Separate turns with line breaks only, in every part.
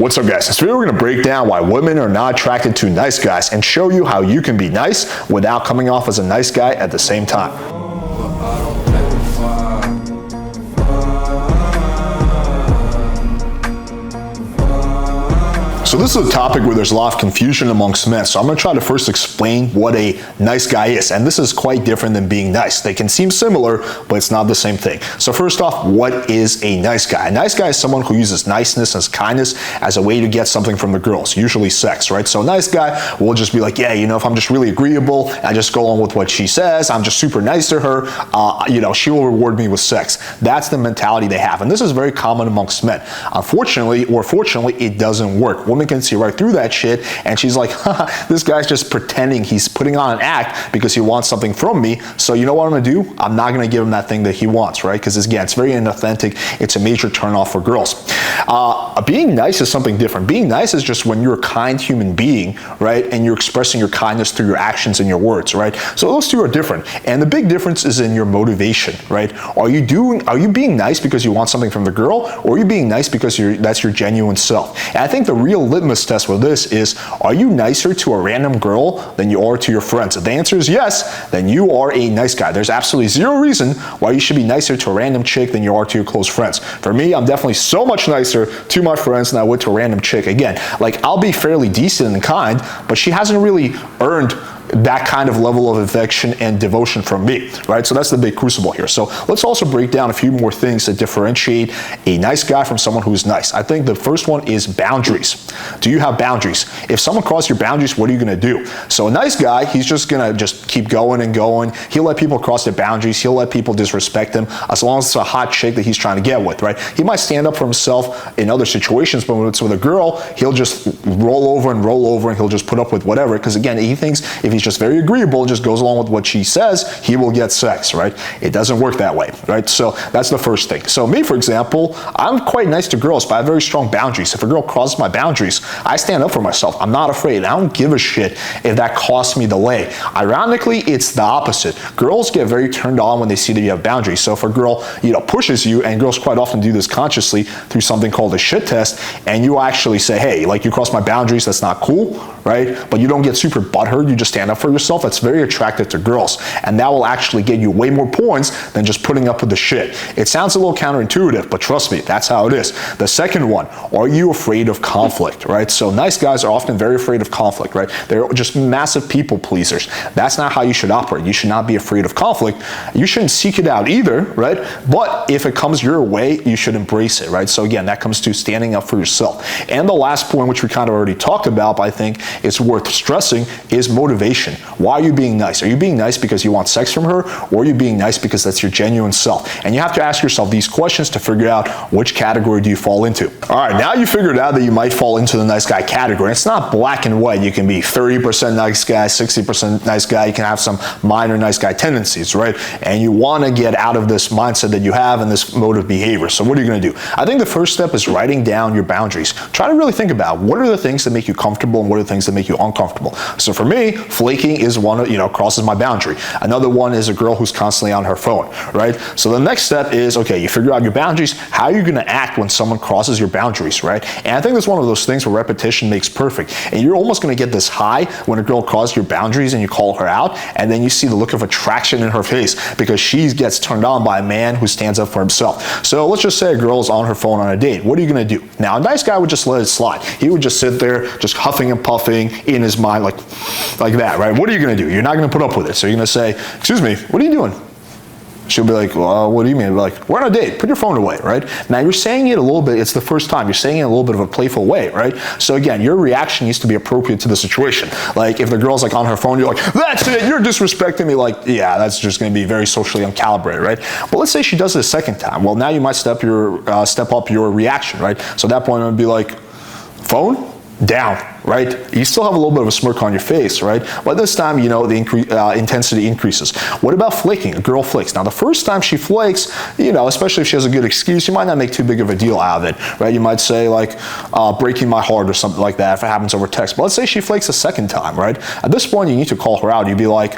What's up, guys? In this video we're going to break down why women are not attracted to nice guys and show you how you can be nice without coming off as a nice guy at the same time. So this is a topic where there's a lot of confusion amongst men. So I'm going to try to first explain what a nice guy is. And this is quite different than being nice. They can seem similar, but it's not the same thing. So first off, what is a nice guy? A nice guy is someone who uses niceness and kindness as a way to get something from the girls, usually sex, right? So a nice guy will just be like, yeah, you know, if I'm just really agreeable, I just go along with what she says, I'm just super nice to her, you know, she will reward me with sex. That's the mentality they have. And this is very common amongst men. Unfortunately, or fortunately, it doesn't work. Women can see right through that shit, and she's like, haha, this guy's just pretending, he's putting on an act because he wants something from me. So you know what I'm gonna do? I'm not gonna give him that thing that he wants, right? Because again, it's very inauthentic. It's a major turnoff for girls. Being nice is something different. Being nice is just when you're a kind human being, right? And you're expressing your kindness through your actions and your words, right? So those two are different. And the big difference is in your motivation, right? Are you being nice because you want something from the girl, or are you being nice because that's your genuine self? And I think the real litmus test with this is, are you nicer to a random girl than you are to your friends? If the answer is yes, then you are a nice guy. There's absolutely zero reason why you should be nicer to a random chick than you are to your close friends. For me, I'm definitely so much nicer to my friends than I would to a random chick. Again, like, I'll be fairly decent and kind, but she hasn't really earned that kind of level of affection and devotion from me, right? So that's the big crucible here. So let's also break down a few more things that differentiate a nice guy from someone who's nice. I think the first one is boundaries. Do you have boundaries? If someone crosses your boundaries, what are you gonna do? So a nice guy, he's just gonna just keep going and going. He'll let people cross their boundaries. He'll let people disrespect him as long as it's a hot chick that he's trying to get with, right? He might stand up for himself in other situations, but when it's with a girl, he'll just roll over and he'll just put up with whatever, because again, he thinks if he's just very agreeable, just goes along with what she says, he will get sex, right? It doesn't work that way, right? So that's the first thing. So me, for example, I'm quite nice to girls, but I have very strong boundaries. If a girl crosses my boundaries, I stand up for myself. I'm not afraid. I don't give a shit if that costs me the lay. Ironically, it's the opposite. Girls get very turned on when they see that you have boundaries. So if a girl, you know, pushes you, and girls quite often do this consciously through something called a shit test, and you actually say, hey, like, you cross my boundaries, that's not cool, right? But you don't get super butthurt, you just stand up for yourself. That's very attractive to girls, and that will actually get you way more points than just putting up with the shit. It sounds a little counterintuitive, but trust me, that's how it is. The second one, are you afraid of conflict, right? So nice guys are often very afraid of conflict, right? They're just massive people pleasers. That's not how you should operate. You should not be afraid of conflict. You shouldn't seek it out either, right? But if it comes your way, you should embrace it, right? So again, that comes to standing up for yourself. And the last point, which we kind of already talked about, but I think it's worth stressing, is motivation. Why are you being nice? Are you being nice because you want sex from her, or are you being nice because that's your genuine self? And you have to ask yourself these questions to figure out which category do you fall into. All right, now you figured out that you might fall into the nice guy category. It's not black and white. You can be 30% nice guy, 60% nice guy. You can have some minor nice guy tendencies, right? And you want to get out of this mindset that you have and this mode of behavior. So what are you going to do? I think the first step is writing down your boundaries. Try to really think about what are the things that make you comfortable and what are the things that make you uncomfortable. So for me, flaking is one, you know, crosses my boundary. Another one is a girl who's constantly on her phone, right? So the next step is, okay, you figure out your boundaries. How are you going to act when someone crosses your boundaries, right? And I think that's one of those things where repetition makes perfect. And you're almost going to get this high when a girl crosses your boundaries and you call her out, and then you see the look of attraction in her face because she gets turned on by a man who stands up for himself. So let's just say a girl is on her phone on a date. What are you going to do? Now, a nice guy would just let it slide. He would just sit there, just huffing and puffing in his mind, like that, right? What are you going to do? You're not going to put up with it. So you're going to say, excuse me, what are you doing? She'll be like, well, what do you mean? Like, we're on a date, put your phone away, right? Now you're saying it a little bit, it's the first time, you're saying it in a little bit of a playful way, right? So again, your reaction needs to be appropriate to the situation. Like, if the girl's like on her phone, you're like, that's it, you're disrespecting me. Like, yeah, that's just gonna be very socially uncalibrated, right? But let's say she does it a second time. Well, now you might step up your reaction, right? So at that point, it would be like, phone down. right? You still have a little bit of a smirk on your face, right? But this time, you know, the intensity increases. What about flaking? A girl flakes. Now, the first time she flakes, you know, especially if she has a good excuse, you might not make too big of a deal out of it, right? You might say like, breaking my heart or something like that if it happens over text. But let's say she flakes a second time, right? At this point, you need to call her out. You'd be like,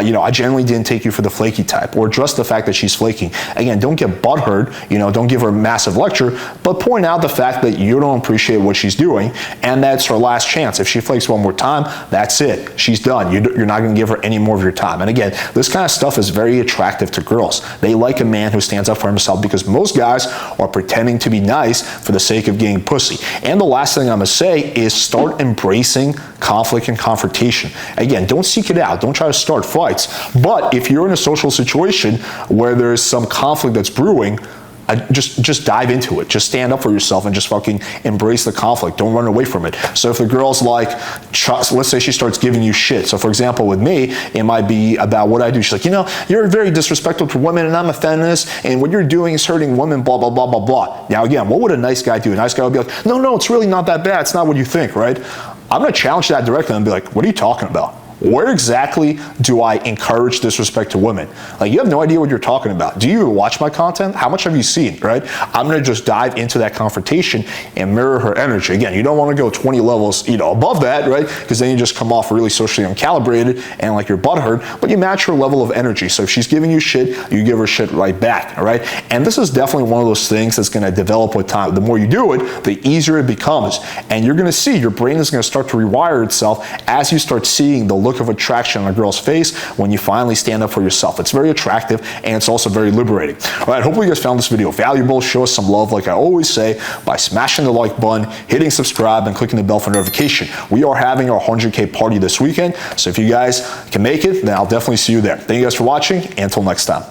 you know, I generally didn't take you for the flaky type, or address the fact that she's flaking. Again, don't get butthurt, you know, don't give her a massive lecture, but point out the fact that you don't appreciate what she's doing, and that's her last chance. If she flakes one more time, that's it. She's done. You're not going to give her any more of your time. And again, this kind of stuff is very attractive to girls. They like a man who stands up for himself, because most guys are pretending to be nice for the sake of getting pussy. And the last thing I'm going to say is start embracing conflict and confrontation. Again, don't seek it out. Don't try to start fights. But if you're in a social situation where there's some conflict that's brewing, just dive into it. Just stand up for yourself and just fucking embrace the conflict. Don't run away from it. So if the girl's like, let's say she starts giving you shit. So for example, with me, it might be about what I do. She's like, you know, you're very disrespectful to women, and I'm a feminist, and what you're doing is hurting women, blah, blah, blah, blah, blah. Now again, what would a nice guy do? A nice guy would be like, no, it's really not that bad. It's not what you think, right? I'm going to challenge that directly and be like, what are you talking about? Where exactly do I encourage disrespect to women? Like, you have no idea what you're talking about. Do you even watch my content? How much have you seen, right? I'm going to just dive into that confrontation and mirror her energy. Again, you don't want to go 20 levels, you know, above that, right? Because then you just come off really socially uncalibrated and like you're butthurt, but you match her level of energy. So if she's giving you shit, you give her shit right back, all right? And this is definitely one of those things that's going to develop with time. The more you do it, the easier it becomes. And you're going to see your brain is going to start to rewire itself as you start seeing the look of attraction on a girl's face when you finally stand up for yourself. It's very attractive, and it's also very liberating. All right, hopefully you guys found this video valuable. Show us some love, like I always say, by smashing the like button, hitting subscribe, and clicking the bell for notification. We are having our 100K party this weekend, so if you guys can make it, then I'll definitely see you there. Thank you guys for watching, and until next time.